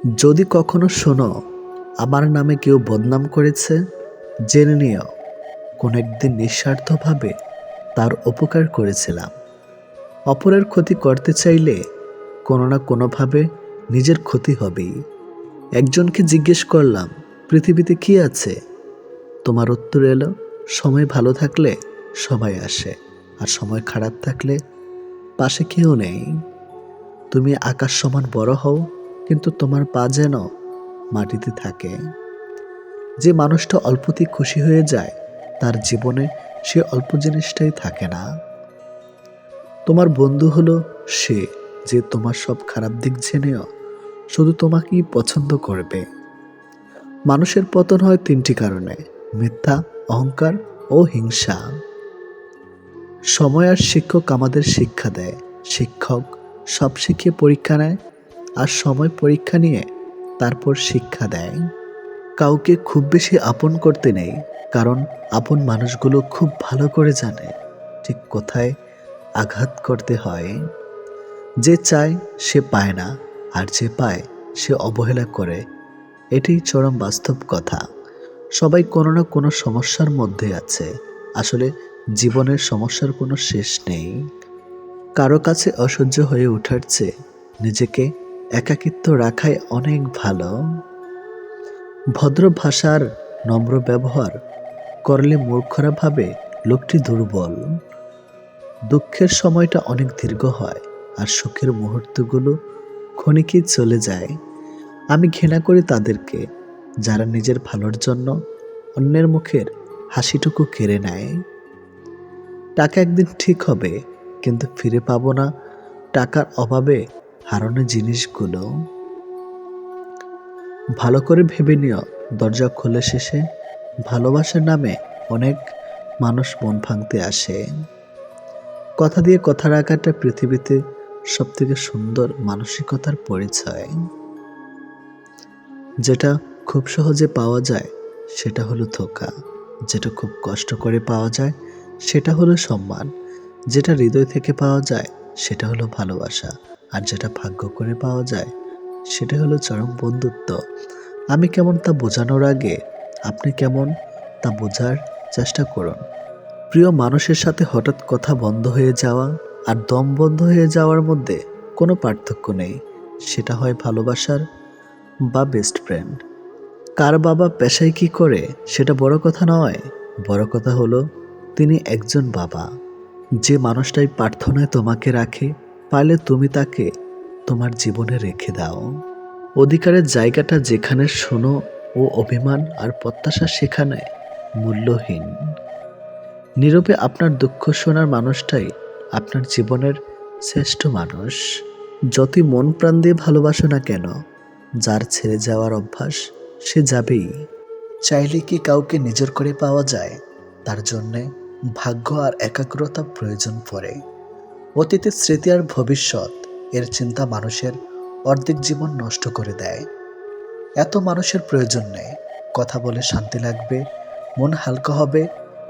যদি কখনো শোনো আমার নামে কেউ বদনাম করেছে, জেনে নিও কোন একদিন নিঃস্বার্থভাবে তার উপকার করেছিলাম। অপরের ক্ষতি করতে চাইলে কোনো না কোনোভাবে নিজের ক্ষতি হবেই। একজনকে জিজ্ঞেস করলাম, পৃথিবীতে কি আছে? তোমার উত্তর এলো, সময় ভালো থাকলে সবাই আসে, আর সময় খারাপ থাকলে পাশে কেউ নেই। তুমি আকাশ সমান বড় হও, কিন্তু তোমার পা যেন মাটিতে থাকে। যে মানুষটা অল্পতেই খুশি হয়ে যায়, তার জীবনে সে অল্প জিনিসটাই থাকে না। তোমার বন্ধু হলো সে যে তোমার সব খারাপ দিক জেনেও শুধু তোমাকেই পছন্দ করবে। মানুষের পতন হয় তিনটি কারণে: মিথ্যা, অহংকার ও হিংসা। সময় আর শিক্ষক আমাদের শিক্ষা দেয়। শিক্ষক সব শিখিয়ে পরীক্ষা নেয়, আর সময় পরীক্ষা নিয়ে তারপর শিক্ষা দেয়। কাউকে খুব বেশি আপন করতে নেই, কারণ আপন মানুষগুলো খুব ভালো করে জানে ঠিক কোথায় আঘাত করতে হয়। যে চায় সে পায় না, আর যে পায় সে অবহেলা করে। এটাই চরম বাস্তব কথা। সবাই কোনো না কোনো সমস্যার মধ্যে আছে। আসলে জীবনের সমস্যার কোনো শেষ নেই। কারো কাছে অসহ্য হয়ে ওঠার চেয়ে নিজেকে একাকিত্ব রাখাই অনেক ভালো। ভদ্র ভাষার নম্র ব্যবহার করলে মূর্খরা ভাবে লোকটি দুর্বল। দুঃখের সময়টা অনেক দীর্ঘ হয়, আর সুখের মুহূর্তগুলো ক্ষণিকেই চলে যায়। আমি ঘৃণা করি তাদেরকে যারা নিজের ভালোর জন্য অন্যের মুখের হাসিটুকু কেড়ে নেয়। টাকা একদিন ঠিক হবে, কিন্তু ফিরে পাবো না টাকার অভাবে হারানো জিনিসগুলো। ভালো করে ভেবে নিও, দরজা খোলা শেষে ভালোবাসার নামে অনেক মানুষ মন ভাঙতে আসে। কথা দিয়ে কথা রাখাটা পৃথিবীতে সবথেকে সুন্দর মানসিকতার পরিচয়। যেটা খুব সহজে পাওয়া যায় সেটা হলো ধোঁকা, যেটা খুব কষ্ট করে পাওয়া যায় সেটা হলো সম্মান, যেটা হৃদয় থেকে পাওয়া যায় সেটা হলো ভালোবাসা, আর যেটা ভাগ্য করে পাওয়া যায় সেটা হলো চরম বন্ধুত্ব। আমি কেমন তা বোঝানোর আগে আপনি কেমন তা বোঝার চেষ্টা করুন। প্রিয় মানুষের সাথে হঠাৎ কথা বন্ধ হয়ে যাওয়া আর দম বন্ধ হয়ে যাওয়ার মধ্যে কোনো পার্থক্য নেই। সেটা হয় ভালোবাসার বা বেস্ট ফ্রেন্ড। কার বাবা পেশায় কি করে সেটা বড় কথা নয়, বড় কথা হলো তিনি একজন বাবা। যে মানুষটাই প্রার্থনায় তোমাকে রাখে, পারলে তুমি তাকে তোমার জীবনে রেখে দাও। অধিকারের জায়গাটা যেখানে শোনো ও অভিমান আর প্রত্যাশা সেখানে মূল্যহীন। নীরবে আপনার দুঃখ শোনার মানুষটাই আপনার জীবনের শ্রেষ্ঠ মানুষ। যতই মন প্রাণ দিয়ে ভালোবাসো না কেন, যার ছেড়ে যাওয়ার অভ্যাস সে যাবেই। চাইলে কি কাউকে নিজের করে পাওয়া যায়? তার জন্যে ভাগ্য আর একাগ্রতা প্রয়োজন পড়ে। অতীতের স্মৃতি আর ভবিষ্যৎ এর চিন্তা মানুষের অর্ধেক জীবন নষ্ট করে দেয়। এত মানুষের প্রয়োজন নেই। কথা বলে শান্তি লাগবে, মন হালকা হবে,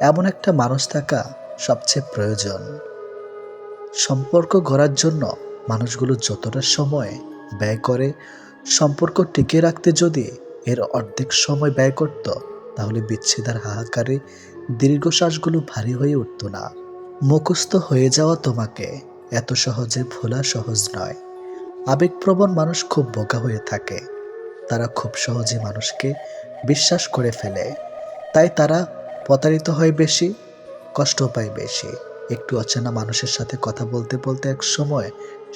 এমন একটা মানুষ থাকা সবচেয়ে প্রয়োজন। সম্পর্ক গড়ার জন্য মানুষগুলো যতটা সময় ব্যয় করে, সম্পর্ক টিকিয়ে রাখতে যদি এর অর্ধেক সময় ব্যয় করত, তাহলে বিচ্ছেদের হাহাকারে দীর্ঘশ্বাসগুলো ভারী হয়ে উঠত না। মুখস্থ হয়ে যাওয়া তোমাকে এত সহজে ভোলা সহজ নয়। আবেগপ্রবণ মানুষ খুব বোকা হয়ে থাকে। তারা খুব সহজে মানুষকে বিশ্বাস করে ফেলে, তাই তারা প্রতারিত হয় বেশি, কষ্ট পায় বেশি। একটু অচেনা মানুষের সাথে কথা বলতে বলতে এক সময়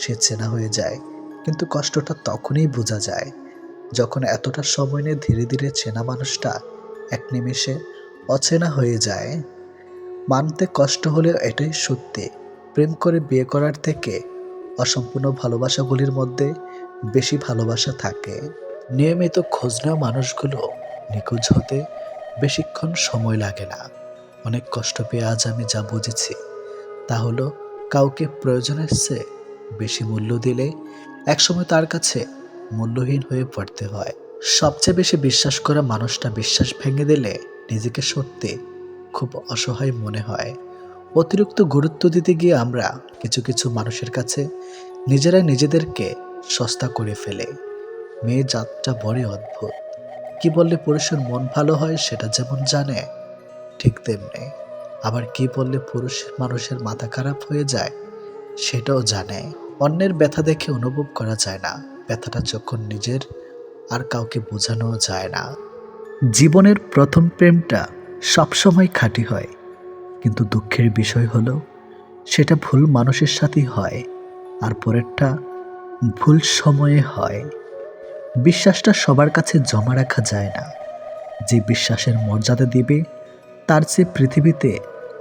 সে চেনা হয়ে যায়, কিন্তু কষ্টটা তখনই বোঝা যায় যখন এতটা সময় নিয়ে ধীরে ধীরে চেনা মানুষটা এক নিমেষে অচেনা হয়ে যায়। মানতে কষ্ট হলেও এটাই সত্যি, প্রেম করে বিয়ে করার থেকে অসম্পূর্ণ ভালোবাসাগুলির মধ্যে বেশি ভালোবাসা থাকে। নিয়মিত খোঁজ নেওয়া মানুষগুলো নিখোঁজ হতে বেশিক্ষণ সময় লাগে না। অনেক কষ্ট পেয়ে আজ আমি যা বুঝেছি তা হলো, কাউকে প্রয়োজনের চেয়ে বেশি মূল্য দিলে একসময় তার কাছে মূল্যহীন হয়ে পড়তে হয়। সবচেয়ে বেশি বিশ্বাস করা মানুষটা বিশ্বাস ভেঙে দিলে নিজেকে সত্যি খুব অসহায় মনে হয়। অতিরিক্ত গুরুত্ব দিতে গিয়ে আমরা কিছু কিছু মানুষের কাছে নিজেরাই নিজেদেরকে সস্তা করে ফেলে। মেয়ে জাতটা বড়ই অদ্ভুত। কি বললে পুরুষের মন ভালো হয় সেটা যেমন জানে, ঠিক তেমনি আবার কি বললে পুরুষ মানুষের মাথা খারাপ হয়ে যায় সেটাও জানে। অন্যের ব্যথা দেখে অনুভব করা যায় না, ব্যথাটা যখন নিজের আর কাউকে বোঝানো যায় না। জীবনের প্রথম প্রেমটা সবসময় খাঁটি হয়, কিন্তু দুঃখের বিষয় হলো সেটা ভুল মানুষের সাথেই হয়, আর পরেরটা ভুল সময়ে হয়। বিশ্বাসটা সবার কাছে জমা রাখা যায় না। যে বিশ্বাসের মর্যাদা দিবে তার চেয়ে পৃথিবীতে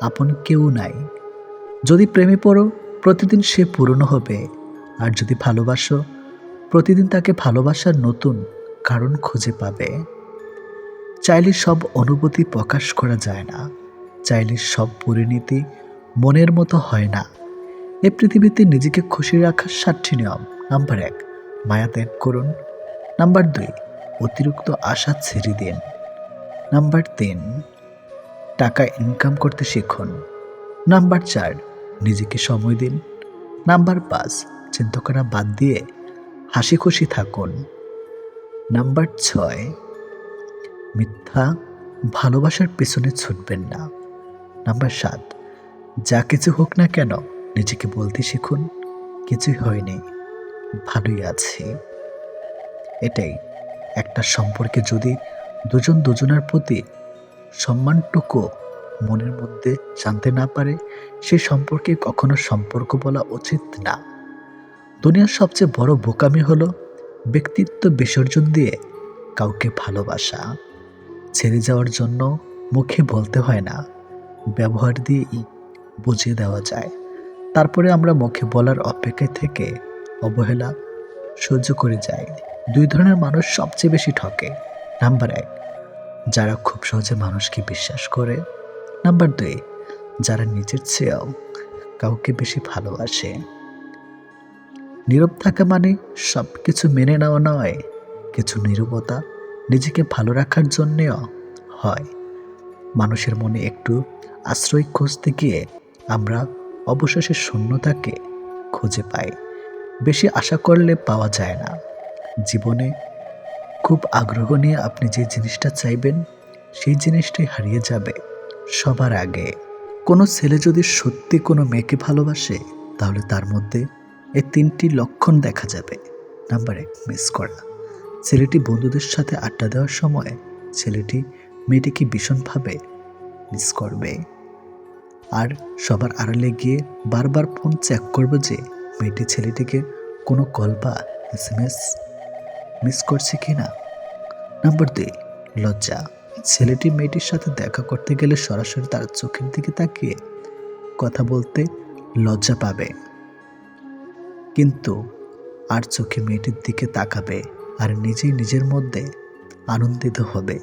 আপন কেউ নাই। যদি প্রেমে পড়ো, প্রতিদিন সে পুরনো হবে। আর যদি ভালোবাসো, প্রতিদিন তাকে ভালোবাসার নতুন কারণ খুঁজে পাবে। চাইলে সব অনুভূতি প্রকাশ করা যায় না, চাইলে সব পরিণতি মনের মতো হয় না। এ পৃথিবীতে নিজেকে খুশি রাখার 7টি নিয়ম। নাম্বার 1, মায়া ত্যাগ করুন। নাম্বার 2, অতিরিক্ত আশা ছেড়ে দিন। নাম্বার 3, টাকা ইনকাম করতে শিখুন। নাম্বার 4, নিজেকে সময় দিন। নাম্বার 5, চিন্তা করা বাদ দিয়ে হাসি খুশি থাকুন। নাম্বার 6, মিথ্যা ভালোবাসার পেছনে ছুটবেন না। নাম্বার 7, যা কিছু হোক না কেন নিজেকে বলতে শিখুন, কিছুই হয়নি, ভালোই আছি। এটাই একটা সম্পর্কে যদি দুজন দুজনের প্রতি সম্মানটুকু মনের মধ্যে জানতে না পারে, সেই সম্পর্কে কখনো সম্পর্ক বলা উচিত না। দুনিয়ার সবচেয়ে বড় বোকামি হলো ব্যক্তিত্ব বিসর্জন দিয়ে কাউকে ভালোবাসা। ছেড়ে যাওয়ার জন্য মুখে বলতে হয় না, ব্যবহার দিয়েই বুঝিয়ে দেওয়া যায়। তারপরে আমরা মুখে বলার অপেক্ষায় থেকে অবহেলা সহ্য করে যাই। 2 ধরনের মানুষ সবচেয়ে বেশি ঠকে। নাম্বার 1, যারা খুব সহজে মানুষকে বিশ্বাস করে। নাম্বার 2, যারা নিজের চেয়েও কাউকে বেশি ভালোবাসে। নীরব থাকা মানে সব কিছু মেনে নেওয়া নয়, কিছু নীরবতা নিজেকে ভালো রাখার জন্যেও হয়। মানুষের মনে একটু আশ্রয় খুঁজতে গিয়ে আমরা অবশেষে শূন্যতাকে খুঁজে পাই। বেশি আশা করলে পাওয়া যায় না। জীবনে খুব আগ্রহ নিয়ে আপনি যে জিনিসটা চাইবেন, সেই জিনিসটাই হারিয়ে যাবে সবার আগে। কোনো ছেলে যদি সত্যি কোনো মেয়েকে ভালোবাসে, তাহলে তার মধ্যে এই 3টি লক্ষণ দেখা যাবে। নাম্বার 1, মিস করা। ছেলেটি বন্ধুদের সাথে আড্ডা দেওয়ার সময় ছেলেটি মেয়েটিকে ভীষণভাবে মিস করবে, আর সবার আড়ালে গিয়ে বারবার ফোন চেক করবে যে মেয়েটি ছেলেটিকে কোনো কল বা SMS মিস করছে কিনা। নাম্বার 2, লজ্জা। ছেলেটি মেয়েটির সাথে দেখা করতে গেলে সরাসরি তার চোখের দিকে তাকিয়ে কথা বলতে লজ্জা পাবে, কিন্তু আর চোখে মেয়েটির দিকে তাকাবে আর নিজেই নিজের মধ্যে আনন্দিত হবে।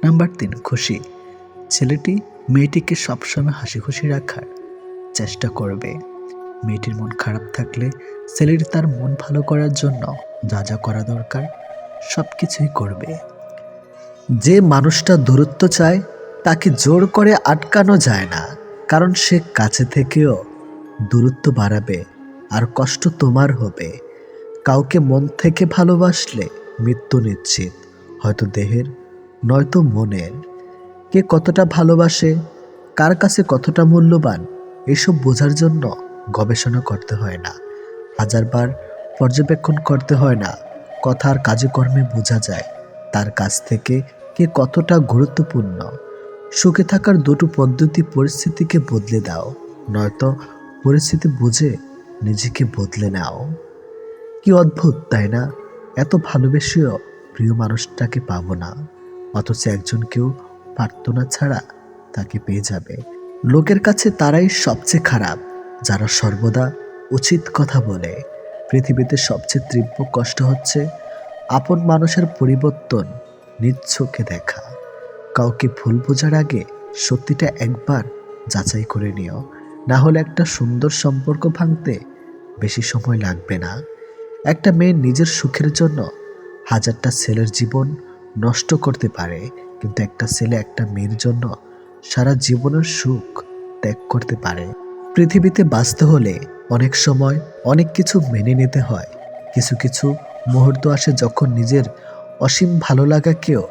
নাম্বার 3, খুশি। ছেলেটি মেয়েটিকে সবসময় হাসি খুশি রাখার চেষ্টা করবে। মেয়েটির মন খারাপ থাকলে ছেলেটি তার মন ভালো করার জন্য যা যা করা দরকার সব কিছুই করবে। যে মানুষটা দূরত্ব চায় তাকে জোর করে আটকানো যায় না, কারণ সে কাছে থেকেও দূরত্ব বাড়াবে আর কষ্ট তোমার হবে। কাউকে মন থেকে ভালোবাসলে মৃত্যু নিশ্চিত, হয়তো দেহের নয়তো মনের। কে কতটা ভালোবাসে, কার কাছে কতটা মূল্যবান, এসব বোঝার জন্য গবেষণা করতে হয় না, হাজারবার পর্যবেক্ষণ করতে হয় না। কথা আর কাজকর্মে বোঝা যায় তার কাছ থেকে কে কতটা গুরুত্বপূর্ণ। সুখে থাকার 2টো পদ্ধতি: পরিস্থিতিকে বদলে দাও, নয়তো পরিস্থিতি বুঝে নিজেকে বদলে নাও। কি অদ্ভুত তাই না? এত ভালোবেসেও প্রিয় মানুষটাকে পাবো না, অথচ একজনকেও প্রার্থনা ছাড়া তাকে পেয়ে যাবে। লোকের কাছে তারাই সবচেয়ে খারাপ যারা সর্বদা উচিত কথা বলে। পৃথিবীতে সবচেয়ে তীব্র কষ্ট হচ্ছে আপন মানুষের পরিবর্তন নিজ চোখে দেখা। কাউকে ভুল বোঝার আগে সত্যিটা একবার যাচাই করে নিও, না হলে একটা সুন্দর সম্পর্ক ভাঙতে বেশি সময় লাগবে না। একটা মেয়ে নিজের সুখের জন্য হাজারটা ছেলের জীবন নষ্ট করতে পারে, কিন্তু একটা ছেলে একটা মেয়ের জন্য সারা জীবনের সুখ ত্যাগ করতে পারে। পৃথিবীতে বাঁচতে হলে অনেক সময় অনেক কিছু মেনে নিতে হয়, কিছু কিছু মুহূর্ত আসে যখন নিজের অসীম ভালো লাগাকেও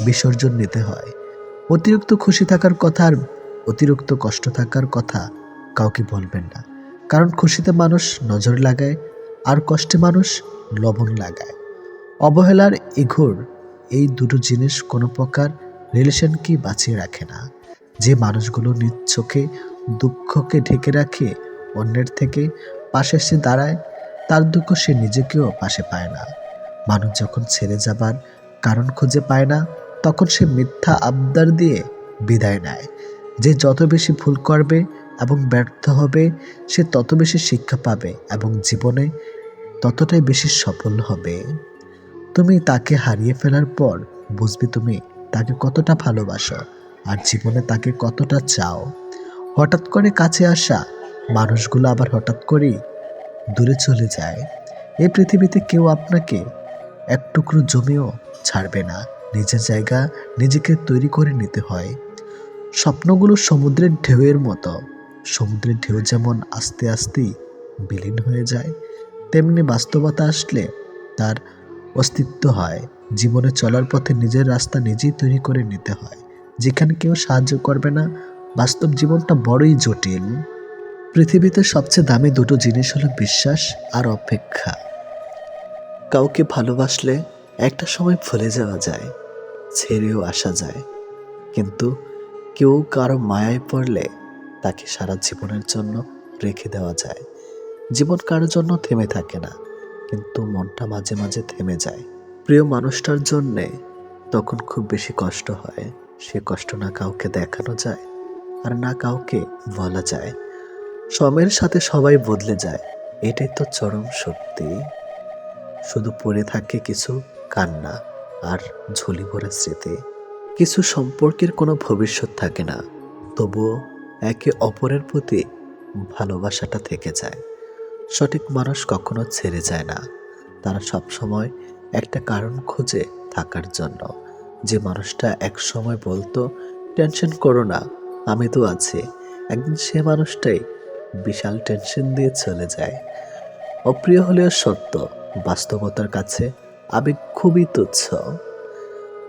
বিসর্জন নিতে হয়। অতিরিক্ত খুশি থাকার কথা আর অতিরিক্ত কষ্ট থাকার কথা কাউকে বলবেন না। কারণ খুশিতে মানুষ নজর লাগায় আর কষ্টে মানুষ লবণ লাগায়। অবহেলার ইঘুর এই দুটো জিনিস কোনো প্রকার রিলেশনকে বাঁচিয়ে রাখে না। যে মানুষগুলো নিজ চোখে দুঃখকে ঢেকে রাখে, অন্যের থেকে পাশে এসে দাঁড়ায়, তার দুঃখ সে নিজেকেও পাশে পায় না। মানুষ যখন ছেড়ে যাবার কারণ খুঁজে পায় না, তখন সে মিথ্যা আবদার দিয়ে বিদায় নেয়। যে যত বেশি ভুল করবে এবং ব্যর্থ হবে, সে তত বেশি শিক্ষা পাবে এবং জীবনে ততটাই বেশি সফল হবে। তুমি তাকে হারিয়ে ফেলার পর বুঝবে তুমি তাকে কতটা ভালোবাসো আর জীবনে তাকে কতটা চাও। হঠাৎ করে কাছে আসা মানুষগুলো আবার হঠাৎ করেই দূরে চলে যায়। এই পৃথিবীতে কেউ আপনাকে এক টুকরো জমিও ছাড়বে না। নিজের জায়গা নিজেকে তৈরি করে নিতে হয়। স্বপ্নগুলো সমুদ্রের ঢেউয়ের মতো। সমুদ্রের ঢেউ যেমন আস্তে আস্তেই বিলীন হয়ে যায়, তেমনি বাস্তবতা আসলে তার অস্তিত্ব হয়। জীবনে চলার পথে নিজের রাস্তা নিজেই তৈরি করে নিতে হয়। যেখানে কেউ সাহায্য করবে না, বাস্তব জীবনটা বড়ই জটিল। পৃথিবীতে সবচেয়ে দামি দুটো জিনিস হলো বিশ্বাস আর অপেক্ষা। কাউকে ভালোবাসলে একটা সময় ভুলে যাওয়া যায়, ছেড়েও আসা যায়, কিন্তু কেউ কারো মায়ায় পড়লে তাকে সারা জীবনের জন্য রেখে দেওয়া যায়। জীবন কারোর জন্য থেমে থাকে না, কিন্তু মনটা মাঝে মাঝে থেমে যায়। প্রিয় মানুষটার জন্যে তখন খুব বেশি কষ্ট হয়। সে কষ্ট না কাউকে দেখানো যায় আর না কাউকে বলা যায়। সময়ের সাথে সবাই বদলে যায়, এটাই তো চরম সত্যি। শুধু পড়ে থাকে কিছু কান্না আর ঝুলি ভরা স্মৃতি। কিছু সম্পর্কের কোনো ভবিষ্যৎ থাকে না, তবুও একে অপরের প্রতি ভালোবাসাটা থেকে যায়। সঠিক মানুষ কখনো ছেড়ে যায় না, তারা সবসময় একটা কারণ খোঁজে থাকার জন্য। যে মানুষটা এক সময় বলতো টেনশন করো না, আমি তো আছি, একদিন সে মানুষটাই বিশাল টেনশন দিয়ে চলে যায়। অপ্রিয় হলেও সত্য, বাস্তবতার কাছে আবেগ খুবই তুচ্ছ।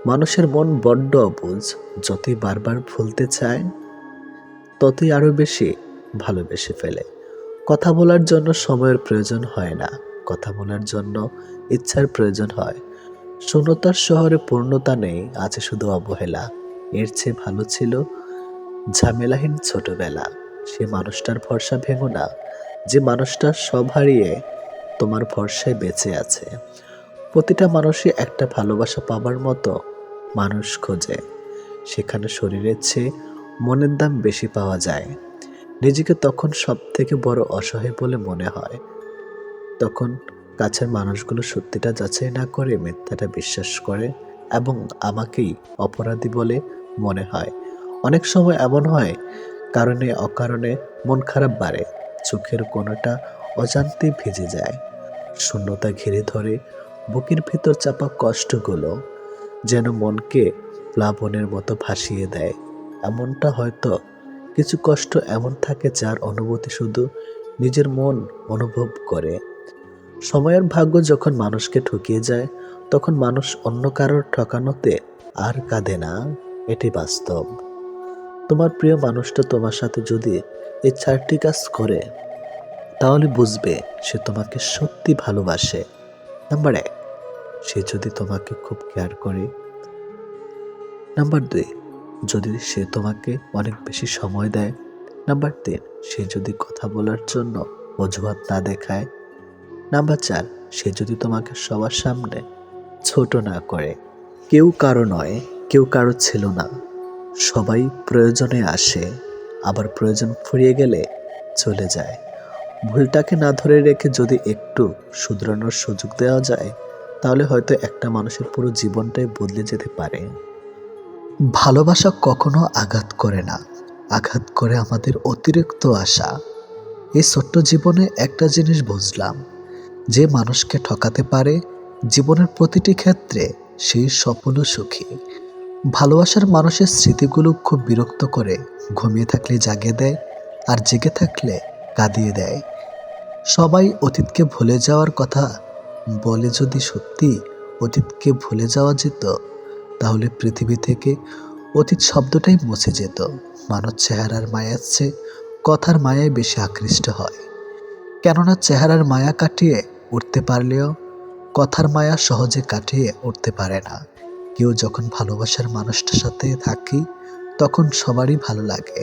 মানুষের মন বড্ড অবুঝ, যতই বারবার ভুলতে চায় ততই আরো বেশি ভালোবেসে ফেলে। কথা বলার জন্য সময়ের প্রয়োজন হয় না, কথা বলার জন্য ইচ্ছার প্রয়োজন হয়। শূন্যতার শহরে পূর্ণতা নেই, আছে শুধু অবহেলা। এর চেয়ে ভালো ছিল ঝামেলাহীন ছোটবেলা। সে মানুষটার ভরসা ভেঙো না, যে মানুষটা সব হারিয়ে তোমার ভরসায় বেঁচে আছে। প্রতিটা মানুষই একটা ভালোবাসা পাবার মতো মানুষ খোঁজে, সেখানে শরীরের চেয়ে মনের দাম বেশি পাওয়া যায়। নিজেকে তখন সব থেকে বড় অসহায় বলে মনে হয়, তখন কাছের মানুষগুলো সত্যিটা যাচাই না করে মিথ্যাটা বিশ্বাস করে এবং আমাকেই অপরাধী বলে মনে হয়। অনেক সময় এমন হয়, কারণে অকারণে মন খারাপ বাড়ে, চোখের কোণাটা অজান্তেই ভিজে যায়। শূন্যতা ঘিরে ধরে বুকের ভিতর চাপা কষ্টগুলো, যেন মনকে প্লাবনের মতো ভাসিয়ে দেয়। এমনটা হয়তো কিছু কষ্ট এমন থাকে যার অনুভূতি শুধু নিজের মন অনুভব করে। সময়ের ভাগ্য যখন মানুষকে ঠকিয়ে যায়, তখন মানুষ অন্য কারোর ঠকানোতে আর কাঁদে না, এটি বাস্তব। তোমার প্রিয় মানুষটা তোমার সাথে যদি এই 4টি কাজ করে, তাহলে বুঝবে সে তোমাকে সত্যি ভালোবাসে। নাম্বার 1, সে যদি তোমাকে খুব কেয়ার করে। নাম্বার 2, যদি সে তোমাকে অনেক বেশি সময় দেয়। নাম্বার 3, সে যদি কথা বলার জন্য অজুহাত না দেখায়। নাম্বার 4, সে যদি তোমাকে সবার সামনে ছোট না করে। কেউ কারো নয়, কেউ কারো ছিল না। সবাই প্রয়োজনে আসে, আবার প্রয়োজন ফুরিয়ে গেলে চলে যায়। ভুলটাকে না ধরে রেখে যদি একটু শুধরানোর সুযোগ দেওয়া যায়, তাহলে হয়তো একটা মানুষের পুরো জীবনটাই বদলে যেতে পারে। ভালোবাসা কখনো আঘাত করে না, আঘাত করে আমাদের অতিরিক্ত আশা। এই ছোট্ট জীবনে একটা জিনিস বুঝলাম, যে মানুষকে ঠকাতে পারে জীবনের প্রতিটি ক্ষেত্রে সেই সফল ও সুখী। ভালোবাসার মানুষের স্মৃতিগুলো খুব বিরক্ত করে, ঘুমিয়ে থাকলে জাগিয়ে দেয় আর জেগে থাকলে কাঁদিয়ে দেয়। সবাই অতীতকে ভুলে যাওয়ার কথা বলে যদি সত্যি অতীতকে ভুলে যাওয়া যেত, তাহলে পৃথিবী থেকে অতীত শব্দটাই মুছে যেত। মানুষ চেহারার মায়ার চেয়ে কথার মায়ায় বেশি আকৃষ্ট হয়, কেননা চেহারার মায়া কাটিয়ে উঠতে পারলেও কথার মায়া সহজে কাটিয়ে উঠতে পারে না। কেউ যখন ভালোবাসার মানুষটার সাথে থাকি, তখন সবারই ভালো লাগে।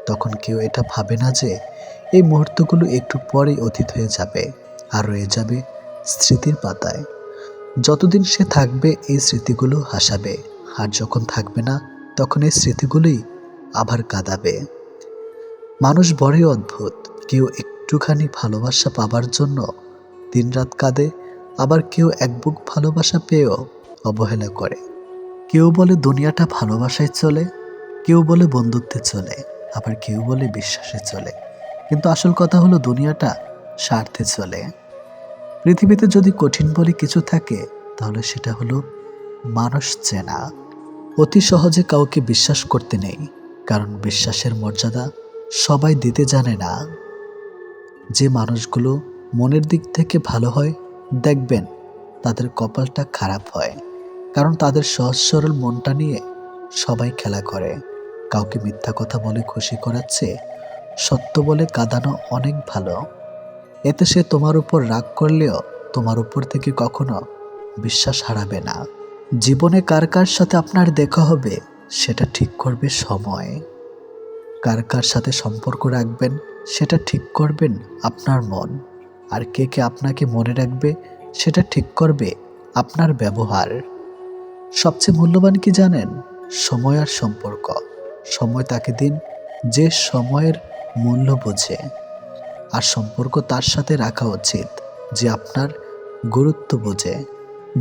তখন কেউ এটা ভাবে না যে এই মুহূর্তগুলো একটু পরেই অতীত হয়ে যাবে আর রয়ে যাবে স্মৃতির পাতায়। যতদিন সে থাকবে এই স্মৃতিগুলো হাসাবে, আর যখন থাকবে না তখন এই স্মৃতিগুলোই আবার কাঁদাবে। মানুষ বড়ই অদ্ভুত। কেউ একটুখানি ভালোবাসা পাবার জন্য দিনরাত কাঁদে, আবার কেউ এক বুক ভালোবাসা পেয়েও অবহেলা করে। কেউ বলে দুনিয়াটা ভালোবাসায় চলে, কেউ বলে বন্ধুত্বে চলে, আবার কেউ বলে বিশ্বাসে চলে। কিন্তু আসল কথা হলো দুনিয়াটা স্বার্থে চলে। পৃথিবীতে যদি কঠিন বলে কিছু থাকে, তাহলে সেটা হলো মানুষ চেনা। অতি সহজে কাউকে বিশ্বাস করতে নেই, কারণ বিশ্বাসের মর্যাদা সবাই দিতে জানে না। যে মানুষগুলো মনের দিক থেকে ভালো হয়, দেখবেন তাদের কপালটা খারাপ হয়, কারণ তাদের সহজ সরল মনটা নিয়ে সবাই খেলা করে। কাউকে মিথ্যা কথা বলে খুশি করাচ্ছে সত্য বলে কাঁদানো অনেক ভালো। এতে সে তোমার উপর রাগ করলেও তোমার উপর থেকে কখনো বিশ্বাস হারাবে না। জীবনে কার কার সাথে আপনার দেখা হবে সেটা ঠিক করবে সময়। কার কার সাথে সম্পর্ক রাখবেন সেটা ঠিক করবেন আপনার মন। আর কে কে আপনাকে মনে রাখবে সেটা ঠিক করবে আপনার ব্যবহার। সবচেয়ে মূল্যবান কি জানেন? সময় আর সম্পর্ক। সময় তাকে দিন যে সময়ের মূল্য বোঝে, আর সম্পর্ক তার সাথে রাখা উচিত যে আপনার গুরুত্ব বোঝে।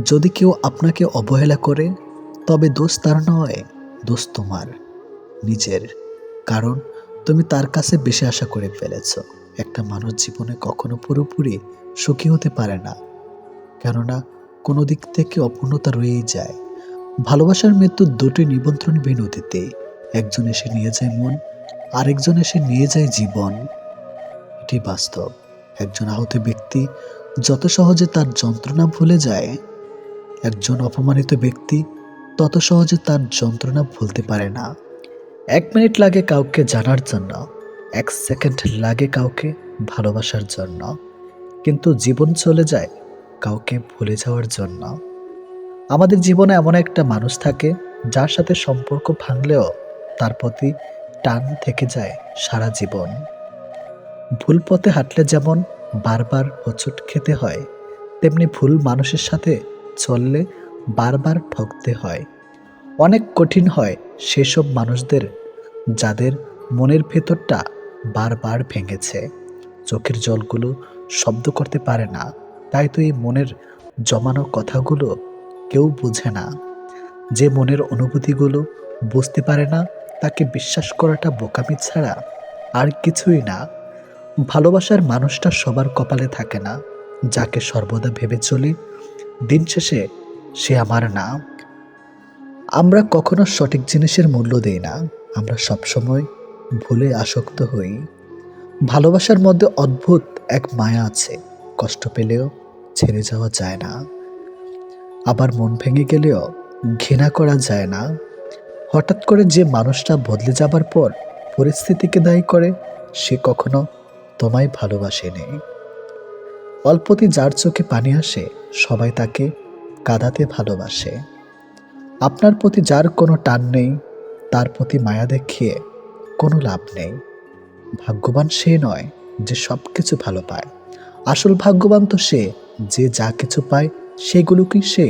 যদি কেউ আপনাকে অবহেলা করে, তবে দোষ তার নয়, দোষ তোমার নিজের। কারণ তুমি তার কাছে বেশি আশা করে ফেলেছ। একটা মানুষ জীবনে কখনো পুরোপুরি সুখী হতে পারে না, কেননা কোনো দিক থেকে অপূর্ণতা রয়েই যায়। ভালোবাসার মৃত্যু দুটি নিমন্ত্রণ বিনতিতে। একজন এসে নিয়ে যায় মন, আরেকজন এসে নিয়ে যায় জীবন। এটি বাস্তব। একজন আহত ব্যক্তি যত সহজে তার যন্ত্রণা ভুলে যায়, একজন অপমানিত ব্যক্তি তত সহজে তার যন্ত্রণা ভুলতে পারে না। 1 মিনিট লাগে কাউকে জানার জন্য, 1 সেকেন্ড লাগে কাউকে ভালোবাসার জন্য, কিন্তু জীবন চলে যায় কাউকে ভুলে যাওয়ার জন্য। আমাদের জীবনে এমন একটা মানুষ থাকে যার সাথে সম্পর্ক ভাঙলেও তার প্রতি টান থেকে যায় সারা জীবন। ভুল পথে হাঁটলে যেমন বারবার হোঁচট খেতে হয়, তেমনি ভুল মানুষের সাথে চললে বারবার ঠকতে হয়। অনেক কঠিন হয় সেসব মানুষদের যাদের মনের ভেতরটা বারবার ভেঙেছে। চোখের জলগুলো শব্দ করতে পারে না, তাই তো এই মনের জমানো কথাগুলো কেউ বুঝে না। যে মনের অনুভূতিগুলো বুঝতে পারে না, তাকে বিশ্বাস করাটা বোকামি ছাড়া আর কিছুই না। ভালোবাসার মানুষটা সবার কপালে থাকে না। যাকে সর্বদা ভেবে চলি দিন শেষে সে আমার না। আমরা কখনো সঠিক জিনিসের মূল্য দেই না, আমরা সবসময় ভুলে আসক্ত হই। ভালোবাসার মধ্যে অদ্ভুত এক মায়া আছে, কষ্ট পেলেও ছেড়ে যাওয়া যায় না, আবার মন ভেঙে গেলেও ঘৃণা করা যায় না। হঠাৎ করে যে মানুষটা বদলে যাবার পর পরিস্থিতিকে দায়ী করে, সে কখনো তোমায় ভালোবাসেনি। অল্পতে যার চোখে পানি আসে, সবাই তাকে কাঁদাতে ভালোবাসে। আপনার প্রতি যার কোনো টান নেই, তার প্রতি মায়া দেখিয়ে কোনো লাভ নেই। ভাগ্যবান সে নয় যে সব কিছু ভালো পায়, আসল ভাগ্যবান তো সে যে যা কিছু পায় সেগুলোকেই সে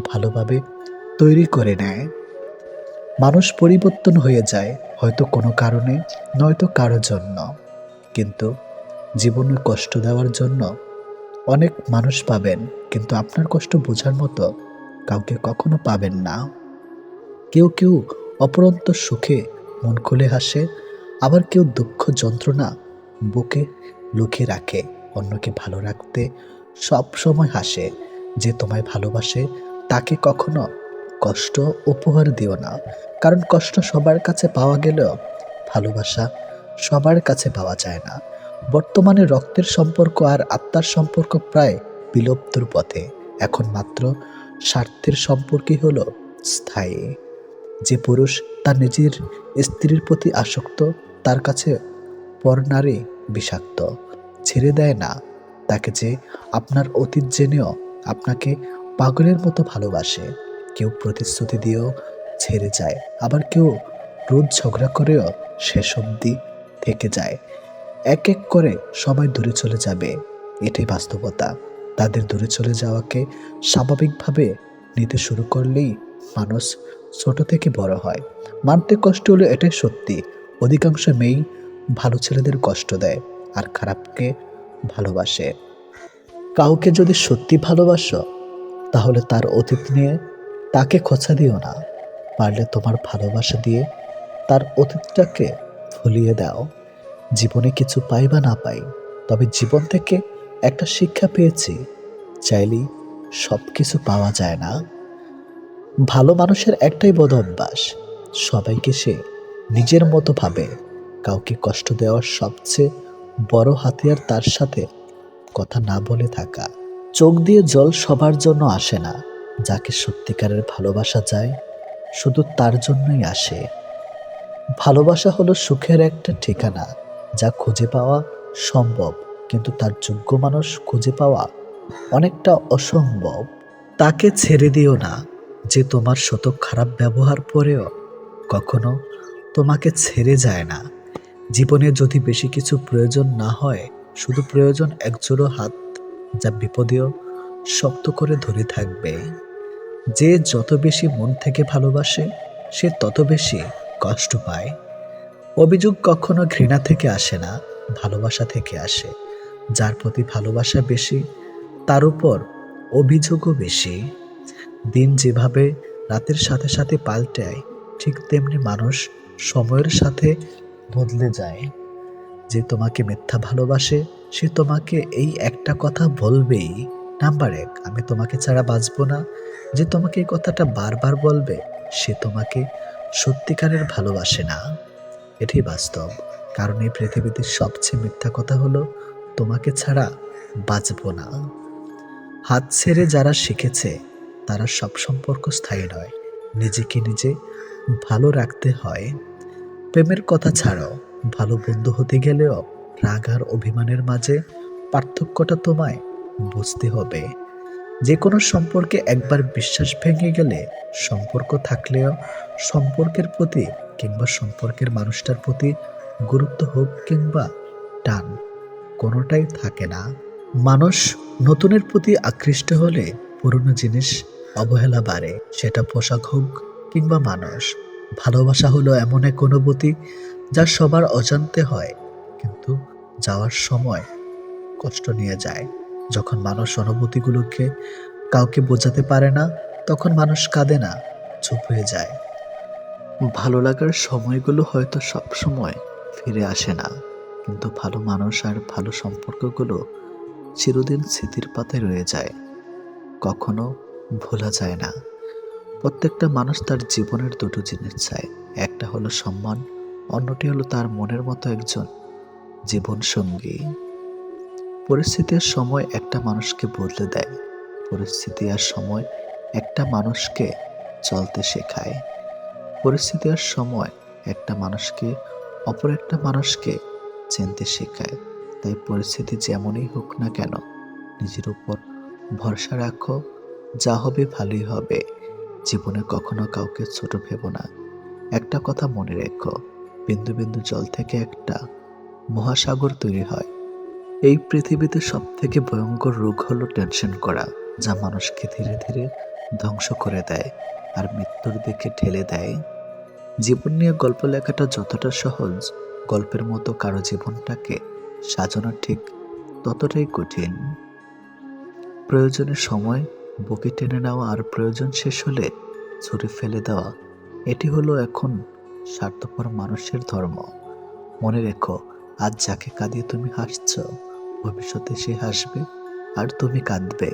ভালোভাবে তৈরি করে নেয়। মানুষ পরিবর্তন হয়ে যায়, হয়তো কোনো কারণে, নয়তো কারো জন্য, কিন্তু জীবনে কষ্ট দেওয়ার জন্য অনেক মানুষ পাবেন, কিন্তু আপনার কষ্ট বোঝার মতো কাউকে কখনো পাবেন না। কেউ কেউ অপরন্ত সুখে মন খুলে হাসে, আবার কেউ দুঃখ যন্ত্রণা বুকে লুকিয়ে রাখে। অন্যকে ভালো রাখতে সব সময় হাসে। যে তোমায় ভালোবাসে তাকে কখনো কষ্ট উপহার দিও না, কারণ কষ্ট সবার কাছে পাওয়া গেলেও ভালোবাসা সবার কাছে পাওয়া যায় না। বর্তমানে রক্তের সম্পর্ক আর আত্মার সম্পর্ক প্রায় বিলুপ্তর পথে। এখন মাত্র স্বার্থের সম্পর্কই হলো স্থায়ী। যে পুরুষ তার নিজের স্ত্রীর প্রতি আসক্ত, তার কাছে পরনারী বিষাক্ত। ছেড়ে দেয় না তাকে যে আপনার অতীত জেনেও আপনাকে পাগলের মতো ভালোবাসে। কেউ প্রতিশ্রুতি দিয়েও ছেড়ে যায়, আবার কেউ রোজ ঝগড়া করেও শেষ অবধি থেকে যায়। এক এক করে সবাই দূরে চলে যাবে, এটাই বাস্তবতা। তাদের দূরে চলে যাওয়াকে স্বাভাবিকভাবে নিতে শুরু করলেই মানুষ ছোট থেকে বড় হয়। মানতে কষ্ট হলো, এটাই সত্যি। অধিকাংশ মেয়েই ভালো ছেলেদের কষ্ট দেয় আর খারাপকে ভালোবাসে। কাউকে যদি সত্যি ভালোবাসো, তাহলে তার অতীত নিয়ে তাকে খোঁচা দিও না। পারলে তোমার ভালোবাসা দিয়ে তার অতীতটাকে ভুলিয়ে দাও। জীবনে কিছু পাই বা না পাই, তবে জীবন থেকে একটা শিক্ষা পেয়েছি, চাইলেই সব কিছু পাওয়া যায় না। ভালো মানুষের একটাই বদ অভ্যাস, সবাইকে সে নিজের মতো ভাবে। কাউকে কষ্ট দেওয়ার সবচেয়ে বড় হাতিয়ার তার সাথে কথা না বলে থাকা। চোখ দিয়ে জল সবার জন্য আসে না। যাকে সত্যিকারের ভালোবাসা যায়, শুধু তার জন্যই আসে। ভালোবাসা হলো সুখের একটা ঠিকানা, যা খুঁজে পাওয়া সম্ভব, কিন্তু তার যোগ্য মানুষ খুঁজে পাওয়া অনেকটা অসম্ভব। তাকে ছেড়ে দিও না যে তোমার শত খারাপ ব্যবহার পরেও কখনো তোমাকে ছেড়ে যায় না। জীবনে যদি বেশি কিছু প্রয়োজন না হয়, শুধু প্রয়োজন একজোড়ো হাত, যা বিপদেও শক্ত করে ধরে থাকবে। যে যত বেশি মন থেকে ভালোবাসে, সে তত বেশি কষ্ট পায়। অভিযোগ কখনো ঘৃণা থেকে আসে না, ভালোবাসা থেকে আসে। যার প্রতি ভালোবাসা বেশি, তার উপর অভিযোগও বেশি। দিন যেভাবে রাতের সাথে সাথে পাল্টায়, ঠিক তেমনি মানুষ সময়ের সাথে বদলে যায়। যে তোমাকে মিথ্যা ভালোবাসে, সে তোমাকে এই একটা কথা বলবেই, নাম্বার 1, আমি তোমাকে ছাড়া বাঁচব না। যে তোমাকে এই কথাটা বারবার বলবে, সে তোমাকে সত্যিকারের ভালোবাসে না। এটাই বাস্তব। কারণ এই পৃথিবীতে সবচেয়ে মিথ্যা কথা হলো, তোমাকে ছাড়া বাঁচব না। হাত ছেড়ে যারা শিখেছে, তারা সব সম্পর্ক স্থায়ী নয়। নিজেকে নিজে ভালো রাখতে হয়। প্রেমের কথা ছাড়ো, ভালো বন্ধু হতে গেলেও রাগ আর অভিমানের মাঝে পার্থক্যটা তোমায় বুঝতে হবে। যে কোনো সম্পর্কে একবার বিশ্বাস ভেঙে গেলে, সম্পর্ক থাকলেও সম্পর্কের প্রতি কিংবা সম্পর্কের মানুষটার প্রতি গুরুত্ব হোক কিংবা টান, কোনোটাই থাকে না। মানুষ নতুনের প্রতি আকৃষ্ট হলে পুরনো জিনিস অবহেলা বাড়ে, সেটা পোশাক হোক কিংবা মানুষ। ভালোবাসা হলো এমন এক অনুভূতি যা সবার অজান্তে হয়, কিন্তু যাওয়ার সময় কষ্ট নিয়ে যায়। যখন মানুষ অনুভূতিগুলোকে কাউকে বোঝাতে পারে না, তখন মানুষ কাঁদে না, চুপ হয়ে যায়। ভালো লাগার সময়গুলো হয়তো সব সময় ফিরে আসে না, কিন্তু ভালো মানুষ আর ভালো সম্পর্কগুলো চিরদিন স্মৃতির পাতায় রয়ে যায়, কখনো ভোলা যায় না। প্রত্যেকটা মানুষ তার জীবনের দুটো জিনিস চায়, একটা হলো সম্মান, অন্যটি হলো তার মনের মতো একজন জীবন সঙ্গী। পরিস্থিতি আর সময় একটা মানুষকে বদলে দেয়, পরিস্থিতি আর সময় একটা মানুষকে চলতে শেখায়। পরিস্থিতি আর সময় একটা মানুষকে অপর একটা মানুষকে চিনতে শেখায়। তাই পরিস্থিতি যেমনই হোক না কেন, নিজের উপর ভরসা রাখো, যা হবে ভালোই হবে। জীবনে কখনো কাউকে ছোট ভেবো না। একটা কথা মনে রেখো, বিন্দু বিন্দু জল থেকে একটা মহাসাগর তৈরি হয়। এই পৃথিবীতে সব থেকে ভয়ঙ্কর রোগ হলো টেনশন করা, যা মানুষকে ধীরে ধীরে ধ্বংস করে দেয় আর মৃত্যুর দিকে ঠেলে দেয়। জীবন নিয়ে গল্প লেখাটা যতটা সহজ, গল্পের মতো কারো জীবনটাকে সাজানো ঠিক ততটাই কঠিন। প্রয়োজনের সময় বুকে টেনে নেওয়া আর প্রয়োজন শেষ হলে ছুঁড়ে ফেলে দেওয়া, এটি হলো এখন স্বার্থপর মানুষের ধর্ম। মনে রেখো, আজ যাকে কাঁদিয়ে তুমি হাসছ, ভবিষ্যতে সে হাসবে আর তুমি কাঁদবে।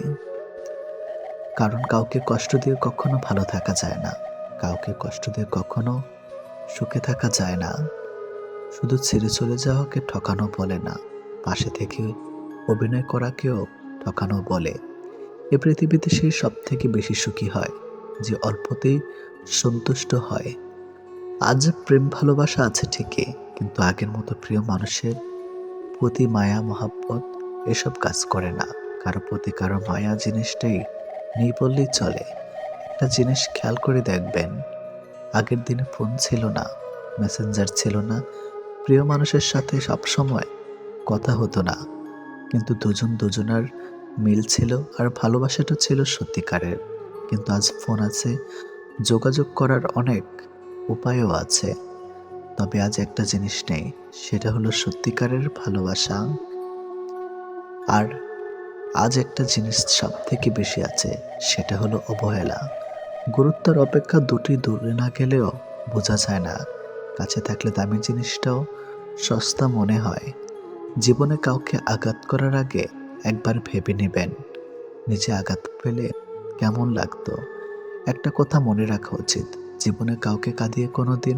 কারণ কাউকে কষ্ট দিয়ে কখনো ভালো থাকা যায় না, কাউকে কষ্ট দিয়ে কখনো সুখে থাকা যায় না। শুধু ছেড়ে চলে যাওয়াকে ঠকানো বলে না, পাশে থেকে অভিনয় করাকেও ঠকানো বলে। এ পৃথিবীতে সে সব থেকে বেশি সুখী হয় যে অল্পতেই সন্তুষ্ট হয়। আজ প্রেম ভালোবাসা আছে ঠিকই, কিন্তু আগের মতো প্রিয় মানুষের প্রতি মায়া মহাব্বত এসব কাজ করে না। কারো প্রতি কারো মায়া জিনিসটাই নেই বললেই চলে। একটা জিনিস খেয়াল করে দেখবেন, আগের দিনে ফোন ছিল না, মেসেঞ্জার ছিল না, প্রিয় মানুষের সাথে সবসময় কথা হতো না, কিন্তু দুজন দুজনার মিল ছিল আর ভালোবাসাটা ছিল সত্যিকারের। কিন্তু আজ ফোন আছে, যোগাযোগ করার অনেক উপায়ও আছে, তবে আজ একটা জিনিস নেই, সেটা হলো সত্যিকারের ভালোবাসা। আর আজ একটা জিনিস সব থেকে বেশি আছে, সেটা হলো অবহেলা। গুরুত্বের অপেক্ষা দুটি দূরে না গেলেও বোঝা যায় না, কাছে থাকলে দামি জিনিসটাও সস্তা মনে হয়। জীবনে কাউকে আঘাত করার আগে একবার ভেবে নেবেন, নিজে আঘাত পেলে কেমন লাগতো। একটা কথা মনে রাখা উচিত, জীবনে কাউকে কাঁদিয়ে কোনোদিন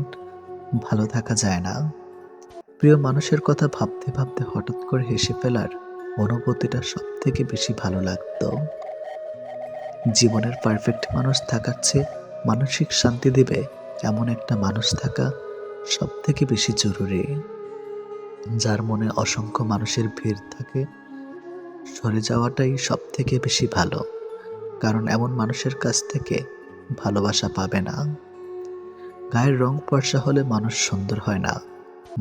ভালো থাকা যায় না। প্রিয় মানুষের কথা ভাবতে ভাবতে হঠাৎ করে হেসে ফেলার অনুভূতিটা সব থেকে বেশি ভালো লাগতো। জীবনের পারফেক্ট মানুষ থাকার চেয়ে মানসিক শান্তি দিবে এমন একটা মানুষ থাকা সব থেকে বেশি জরুরি। যার মনে অসংখ্য মানুষের ভিড় থাকে, সরে যাওয়াটাই সব থেকে বেশি ভালো, কারণ এমন মানুষের কাছ থেকে ভালোবাসা পাবে না। গায়ের রং ফর্সা হলে মানুষ সুন্দর হয় না,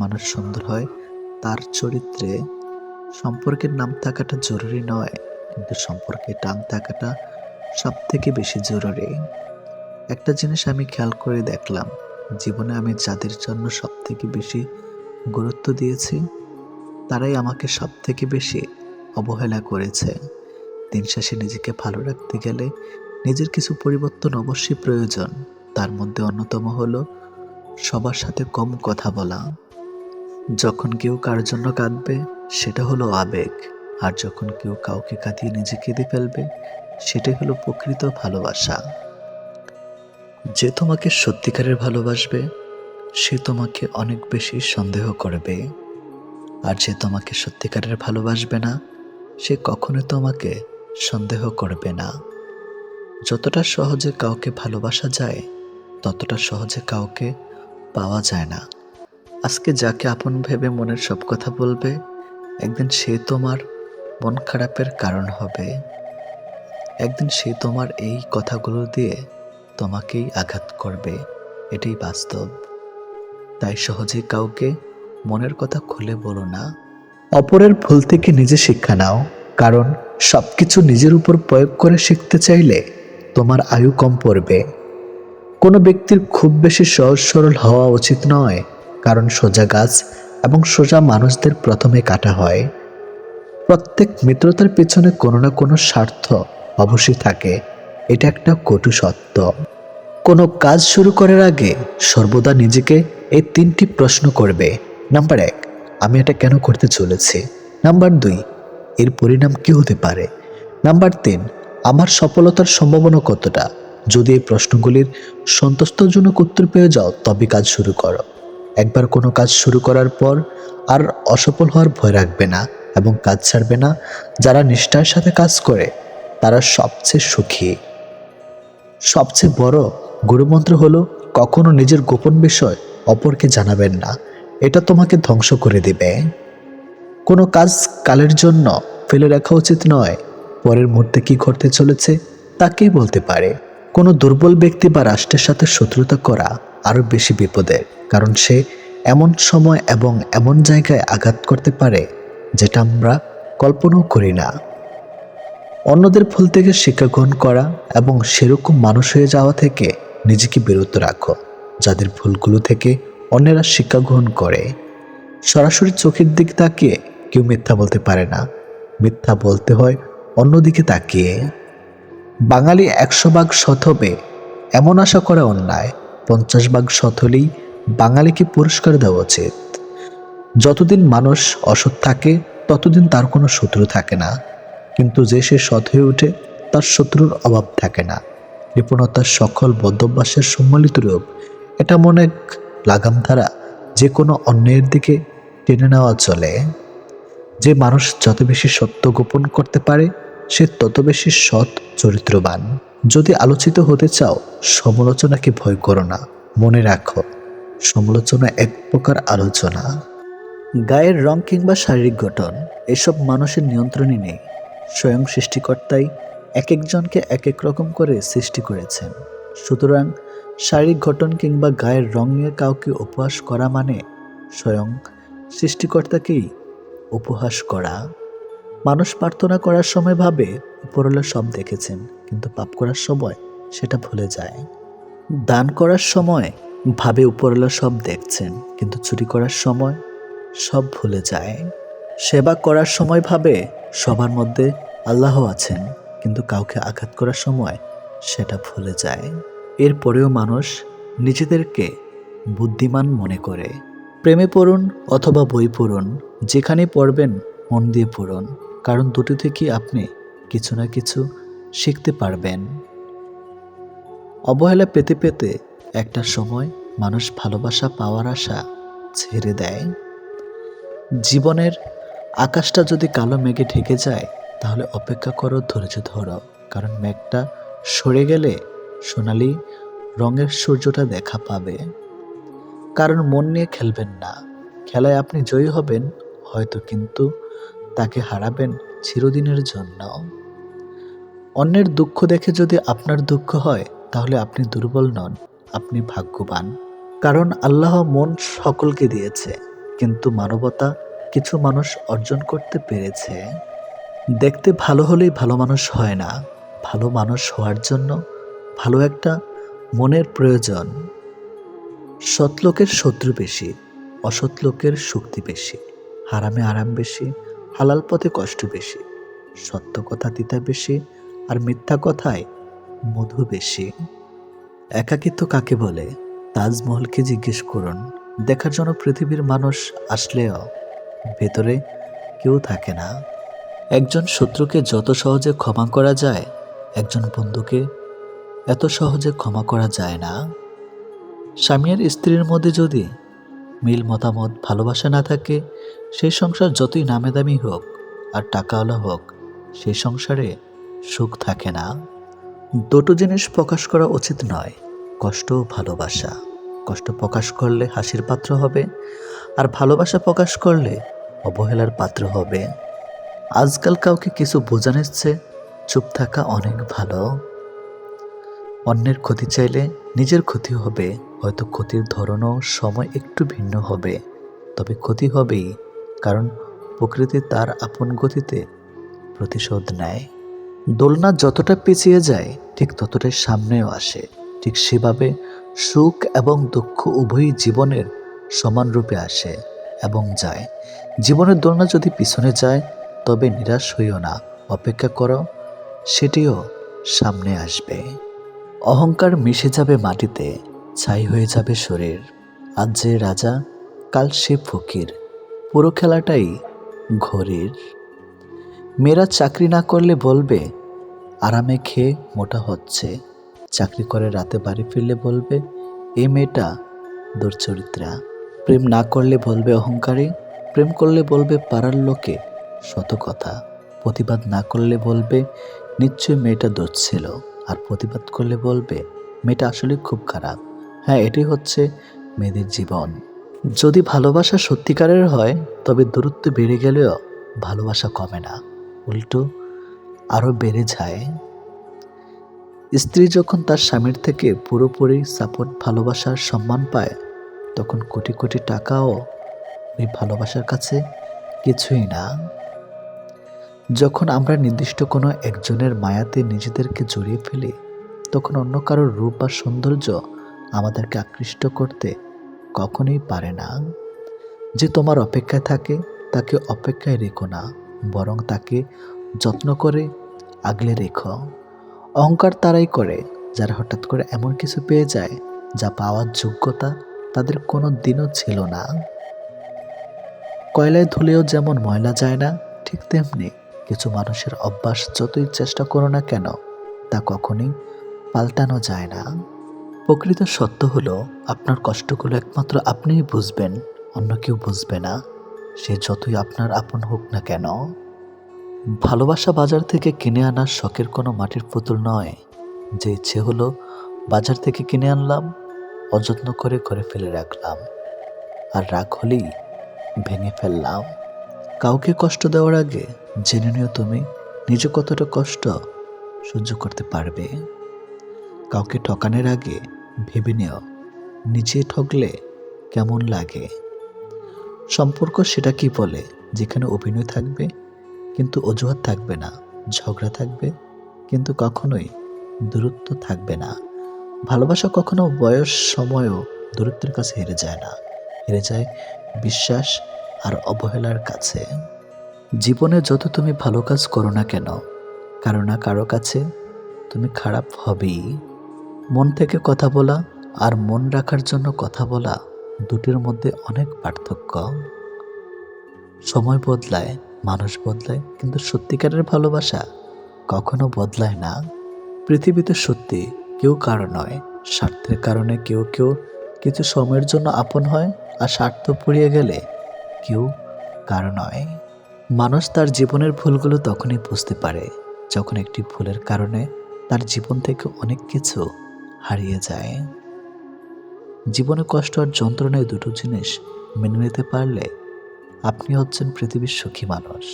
মানুষ সুন্দর হয় তার চরিত্রে। সম্পর্কের নাম থাকাটা জরুরি নয়, কিন্তু সম্পর্কে টান থাকাটা সব থেকে বেশি জরুরি। একটা জিনিস আমি খেয়াল করে দেখলাম, জীবনে আমি যাদের জন্য সব থেকে বেশি গুরুত্ব দিয়েছি, তারাই আমাকে সব থেকে বেশি অবহেলা করেছে। দিন শেষে নিজেকে ভালো রাখতে গেলে নিজের কিছু পরিবর্তন অবশ্যই প্রয়োজন। তার মধ্যে অন্যতম হলো সবার সাথে কম কথা বলা। যখন কেউ কারোর জন্য কাঁদবে, সেটা হলো আবেগ, আর যখন কেউ কাউকে কাঁদিয়ে নিজে কেঁদে ফেলবে, সেটাই হলো প্রকৃত ভালোবাসা। যে তোমাকে সত্যিকারের ভালোবাসবে, সে তোমাকে অনেক বেশি সন্দেহ করবে, আর যে তোমাকে সত্যিকারের ভালোবাসবে না, সে কখনোই তোমাকে সন্দেহ করবে না। যতটা সহজে কাউকে ভালোবাসা যায়, ততটা সহজে কাউকে পাওয়া যায় না। আজকে যাকে আপন ভেবে মনের সব কথা বলবে, একদিন সে তোমার মন খারাপের কারণ হবে। একদিন সে তোমার এই কথাগুলো দিয়ে তোমাকেই আঘাত করবে, এটাই বাস্তব। তাই সহজে কাউকে মনের কথা খুলে বলো না। অপরের ভুল থেকে নিজে শিক্ষা নাও, কারণ সবকিছু নিজের উপর প্রয়োগ করে শিখতে চাইলে তোমার আয়ু কম পড়বে। কোনো ব্যক্তির খুব বেশি সহজ সরল হওয়া উচিত নয়, কারণ সোজা গাছ এবং সোজা মানুষদের প্রথমে কাটা হয়। প্রত্যেক মিত্রতার পেছনে কোনো না কোনো স্বার্থ অবশ্যই থাকে, এটা একটা কটু সত্য। কোনো কাজ শুরু করার আগে সর্বদা নিজেকে এই 3টি প্রশ্ন করবে। নাম্বার 1, আমি এটা কেন করতে চলেছি? নাম্বার 2, এর পরিণাম কি হতে পারে? নাম্বার 3, আমার সফলতার সম্ভাবনা কতটা? যদি এই প্রশ্নগুলির সন্তুষ্টজনক উত্তর পেয়ে যাও, তবে কাজ শুরু করো। একবার কোনো কাজ শুরু করার পর আর অসফল হওয়ার ভয় রাখবে না এবং কাজ ছাড়বে না। যারা নিষ্ঠার সাথে কাজ করে, তারা সবচেয়ে সুখী। সবচেয়ে বড় গুরুমন্ত্র হলো, কখনো নিজের গোপন বিষয় অপরকে জানাবেন না, এটা তোমাকে ধ্বংস করে দিবে। কোনো কাজ কালের জন্য ফেলে রাখা উচিত নয়, পরের মুহূর্তে কি ঘটতে চলেছে তা কে বলতে পারে। কোনো দুর্বল ব্যক্তি বা রাষ্ট্রের সাথে শত্রুতা করা আরও বেশি বিপদের, কারণ সে এমন সময় এবং এমন জায়গায় আঘাত করতে পারে যেটা আমরা কল্পনাও করি না। অন্যদের ভুল থেকে শিক্ষা গ্রহণ করা এবং সেরকম মানুষ হয়ে যাওয়া থেকে নিজেকে বিরত রাখো, যাদের ভুলগুলো থেকে অন্যেরা শিক্ষা গ্রহণ করে। সরাসরি চোখের দিকে তাকিয়ে কেউ মিথ্যা বলতে পারে না, মিথ্যা বলতে হয় অন্যদিকে তাকিয়ে। বাঙালি 100 ভাগ সৎ হবে এমন আশা করা অন্যায়, 50 ভাগ সৎ হলেই বাঙালিকে পুরস্কার দেওয়া উচিত। যতদিন মানুষ অসৎ থাকে, ততদিন তার কোনো শত্রু থাকে না, কিন্তু যে সে সৎ হয়ে ওঠে, তার শত্রুর অভাব থাকে না। কৃপণতার সকল বদ্ধভ্যাসের সম্মিলিত রূপ, এটা মনে এক লাগাম ধারা, যে কোনো অন্যায়ের দিকে টেনে নেওয়া চলে। যে মানুষ যত বেশি সত্য গোপন করতে পারে, সে তত বেশি সৎ চরিত্রবান। যদি আলোচিত হতে চাও, সমালোচনাকে ভয় করো না। মনে রাখো, সমালোচনা এক প্রকার আলোচনা। গায়ের রং কিংবা শারীরিক গঠন এসব মানুষের নিয়ন্ত্রণে নেই। স্বয়ং সৃষ্টিকর্তাই এক একজনকে এক এক রকম করে সৃষ্টি করেছেন। সুতরাং শারীরিক গঠন কিংবা গায়ের রং নিয়ে কাউকে উপহাস করা মানে স্বয়ং সৃষ্টিকর্তাকেই উপহাস করা। মানুষ প্রার্থনা করার সময় ভাবে উপরওয়ালা সব দেখেছেন, কিন্তু পাপ করার সময় সেটা ভুলে যায়। দান করার সময় ভাবে উপরওয়ালা সব দেখছেন, কিন্তু চুরি করার সময় সব ভুলে যায়। সেবা করার সময় ভাবে সবার মধ্যে আল্লাহ আছেন, কিন্তু কাউকে আঘাত করার সময় সেটা ভুলে যায়। এরপরেও মানুষ নিজেদেরকে বুদ্ধিমান মনে করে। প্রেমে পড়ুন অথবা বই পড়ুন, যেখানে পড়বেন মন দিয়ে পড়ুন, কারণ দুটো থেকেই আপনি কিছু না কিছু শিখতে পারবেন। অবহেলা পেতে পেতে একটা সময় মানুষ ভালোবাসা পাওয়ার আশা ছেড়ে দেয়। জীবনের আকাশটা যদি কালো মেঘে ঢেকে যায়, তাহলে অপেক্ষা করো, ধৈর্য ধরো, কারণ মেঘটা সরে গেলে সোনালি রঙের সূর্যটা দেখা পাবে। কারণ মন নিয়ে খেলবেন না। খেলায় আপনি জয়ী হবেন হয়তো, কিন্তু তাকে হারাবেন চিরদিনের জন্য। অন্যের দুঃখ দেখে যদি আপনার দুঃখ হয়, তাহলে আপনি দুর্বল নন, আপনি ভাগ্যবান। কারণ আল্লাহ মন সকলকে দিয়েছে, কিন্তু মানবতা কিছু মানুষ অর্জন করতে পেরেছে। দেখতে ভালো হলেই ভালো মানুষ হয় না। ভালো মানুষ হওয়ার জন্য ভালো একটা মনের প্রয়োজন। সৎ লোকের শত্রু বেশি, অসৎ লোকের শক্তি বেশি। হারামে আরাম বেশি, হালাল পথে কষ্ট বেশি। সত্য কথা তিতা বেশি, আর মিথ্যা কথায় মধু বেশি। একাকিত্ব কাকে বলে? তাজমহলকে জিজ্ঞেস করুন। দেখার জন্য পৃথিবীর মানুষ আসলেও ভেতরে কেউ থাকে না। একজন শত্রুকে যত সহজে ক্ষমা করা যায়, একজন বন্ধুকে এত সহজে ক্ষমা করা যায় না। স্বামী আর স্ত্রীর মধ্যে যদি মিল মতামত ভালোবাসা না থাকে, সেই সংসার যতই নামে দামি হোক আর টাকাওয়ালা হোক, সেই সংসারে সুখ থাকে না। দুটো জিনিস প্রকাশ করা উচিত নয়, কষ্ট ও ভালোবাসা। কষ্ট প্রকাশ করলে হাসির পাত্র হবে, আর ভালোবাসা প্রকাশ করলে অবহেলার পাত্র হবে। আজকাল কাউকে কিছু বোঝানোর চেয়ে চুপ থাকা অনেক ভালো। অন্যের ক্ষতি চাইলে নিজের ক্ষতি হবে, হয়তো ক্ষতির ধরনও সময় একটু ভিন্ন হবে, তবে ক্ষতি হবেই, কারণ প্রকৃতি তার আপন গতিতে প্রতিশোধ নেয়। দোলনা যতটা পিছিয়ে যায়, ঠিক ততটাই সামনেও আসে। ঠিক সেভাবে সুখ এবং দুঃখ উভয়ই জীবনের সমান রূপে আসে এবং যায়। জীবনের দোলনা যদি পিছনে যায়, তবে নিরাশ হইও না, অপেক্ষা করো, সেটিও সামনে আসবে। অহংকার মিশে যাবে মাটিতে, ছাই হয়ে যাবে শরীর। আজ যে রাজা, কাল সে ফকির, পুরো খেলাটাই ঘড়ির। মেয়েরা চাকরি না করলে বলবে আরামে খেয়ে মোটা হচ্ছে, চাকরি করে রাতে বাড়ি ফিরলে বলবে এই মেয়েটা দুর্চরিত্রা। প্রেম না করলে বলবে অহংকারী, প্রেম করলে বলবে পাড়ার লোকে শত কথা। প্রতিবাদ না করলে বলবে নিশ্চয়ই মেয়েটা দোষ ছিল, আর প্রতিবাদ করলে বলবে মেয়েটা আসলে খুব খারাপ। হ্যাঁ, এটাই হচ্ছে মেয়েদের জীবন। যদি ভালোবাসা সত্যিকারের হয়, তবে দূরত্ব বেড়ে গেলেও ভালোবাসা কমে না, উল্টো আরও বেড়ে যায়। স্ত্রী যখন তার স্বামীর থেকে পুরোপুরি সাপোর্ট, ভালোবাসার সম্মান পায়, তখন কোটি কোটি টাকাও ওই ভালোবাসার কাছে কিছুই না। যখন আমরা নির্দিষ্ট কোনো একজনের মায়াতে নিজেদেরকে জড়িয়ে ফেলি, তখন অন্য কারোর রূপ বা সৌন্দর্য আমাদেরকে আকৃষ্ট করতে কখনোই পারে না। যে তোমার অপেক্ষায় থাকে, তাকে অপেক্ষায় রেখো না, বরং তাকে যত্ন করে আগলে রেখো। অহংকার তারাই করে যারা হঠাৎ করে এমন কিছু পেয়ে যায় যা পাওয়ার যোগ্যতা তাদের কোনো দিনও ছিল না। কয়লায় ধুলেও যেমন ময়লা যায় না, ঠিক তেমনি কিছু মানুষের অভ্যাস যতই চেষ্টা করো না কেন, তা কখনোই পাল্টানো যায় না। প্রকৃত সত্য হলো, আপনার কষ্টগুলো একমাত্র আপনিই বুঝবেন, অন্য কেউ বুঝবে না, সে যতই আপনার আপন হোক না কেন। ভালোবাসা বাজার থেকে কিনে আনার শখের কোনো মাটির পুতুল নয়, যে ইচ্ছে হলো বাজার থেকে কিনে আনলাম, অযত্ন করে ঘরে ফেলে রাখলাম, আর রাগ হলেই ভেঙে ফেললাম। কাউকে কষ্ট দেওয়ার আগে জেনে নিও তুমি নিজে কতটা কষ্ট সহ্য করতে পারবে। কাউকে ঠকানোর আগে ভেবে নিও নিজে ঠকলে কেমন লাগে। সম্পর্ক সেটা কি বলে যেখানে অভিনয় থাকবে কিন্তু অজুহাত থাকবে না, ঝগড়া থাকবে কিন্তু কখনোই দূরত্ব থাকবে না। ভালোবাসা কখনো বয়স সময়ও দূরত্বের কাছে হেরে যায় না, হেরে যায় বিশ্বাস আর অবহেলার কাছে। জীবনে যত তুমি ভালো কাজ করো না কেন, কারো না কারো কাছে তুমি খারাপ হবেই। মন থেকে কথা বলা আর মন রাখার জন্য কথা বলা, দুটির মধ্যে অনেক পার্থক্য। সময় বদলায়, মানুষ বদলায়, কিন্তু সত্যিকারের ভালোবাসা কখনো বদলায় না। পৃথিবীতে সত্যি কেউ কারো নয়, স্বার্থের কারণে কেউ কেউ কিছু সময়ের জন্য আপন হয়, আর স্বার্থ পুড়িয়ে গেলে কেউ কারো নয়। মানুষ তার জীবনের ভুলগুলো তখনই বুঝতে পারে যখন একটি ভুলের কারণে তার জীবন থেকে অনেক কিছু হারিয়ে যায়। জীবনে কষ্ট আর যন্ত্রণায় দুটো জিনিস মেনে নিতে পারলে আপনি হচ্ছেন পৃথিবীর সুখী মানুষ।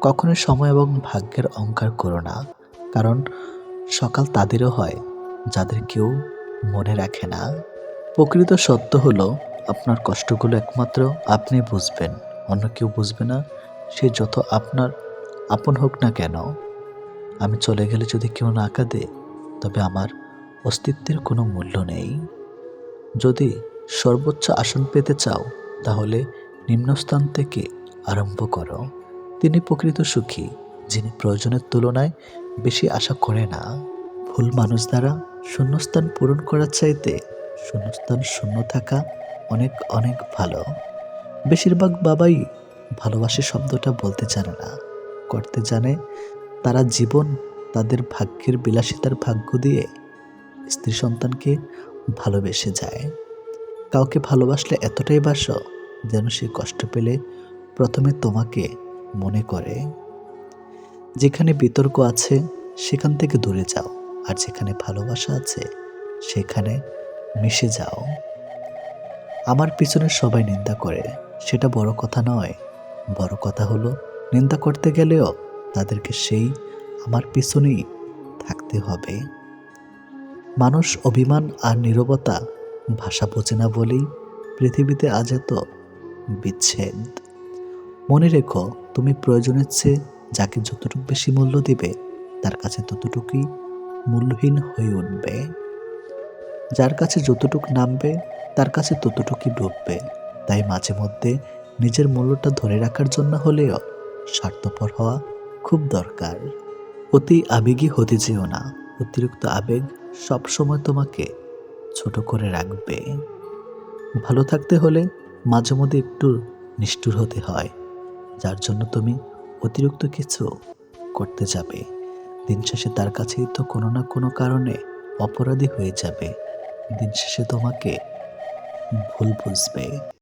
কখনোই সময় এবং ভাগ্যের অহংকার করো না, কারণ সকাল তাদেরও হয় যাদের কেউ মনে রাখে না। প্রকৃত সত্য হলো আপনার কষ্টগুলো একমাত্র আপনি বুঝবেন, অন্য কেউ বুঝবে না, সে যত আপনার আপন হোক না কেন। আমি চলে গেলে যদি কেউ না কাঁদে, তবে আমার অস্তিত্বের কোনো মূল্য নেই। যদি সর্বোচ্চ আসন পেতে চাও, তাহলে নিম্নস্থান থেকে আরম্ভ করো। তিনি প্রকৃত সুখী যিনি প্রয়োজনের তুলনায় বেশি আশা করে না। ভুল মানুষ দ্বারা শূন্যস্থান পূরণ করার চাইতে শূন্যস্থান শূন্য থাকা অনেক অনেক ভালো। বেশিরভাগ বাবাই ভালোবাসে শব্দটা বলতে জানে না, করতে জানে। তারা জীবন তাদের ভাগ্যের বিলাসিতার ভাগ্য দিয়ে স্ত্রী সন্তানকে ভালোবেসে যায়। কাউকে ভালোবাসলে এতটাই বাসো যেন সে কষ্ট পেলে প্রথমে তোমাকে মনে করে। যেখানে বিতর্ক আছে সেখান থেকে দূরে যাও, আর যেখানে ভালোবাসা আছে সেখানে মিশে যাও। আমার পিছনে সবাই নিন্দা করে, সেটা বড় কথা নয়। বড় কথা হলো নিন্দা করতে গেলেও তাদেরকে সেই আমার পিছনেই থাকতে হবে। মানুষ অভিমান আর নীরবতা ভাষা বোঝে না বলেই পৃথিবীতে আজ এত বিচ্ছেদ। মনে রেখো, তুমি প্রয়োজনের চেয়ে যাকে যতটুকু বেশি মূল্য দিবে, তার কাছে ততটুকুই মূল্যহীন হয়ে উঠবে। যার কাছে যতটুকু নামবে, তার কাছে ততটুকুই ডুববে। তাই মাঝে মধ্যে নিজের মূল্যটা ধরে রাখার জন্য হলেও স্বার্থপর হওয়া খুব দরকার। অতি আবেগী হতে যেও না, অতিরিক্ত আবেগ সবসময় তোমাকে ছোট করে রাখবে। ভালো থাকতে হলে মাঝে মধ্যে একটু নিষ্ঠুর হতে হয়, যার জন্য তুমি অতিরিক্ত কিছু করতে যাবে। দিন শেষে তার কাছেই তো কোনো না কোনো কারণে অপরাধী হয়ে যাবে। দিন শেষে তোমাকে ভুল বুঝবে।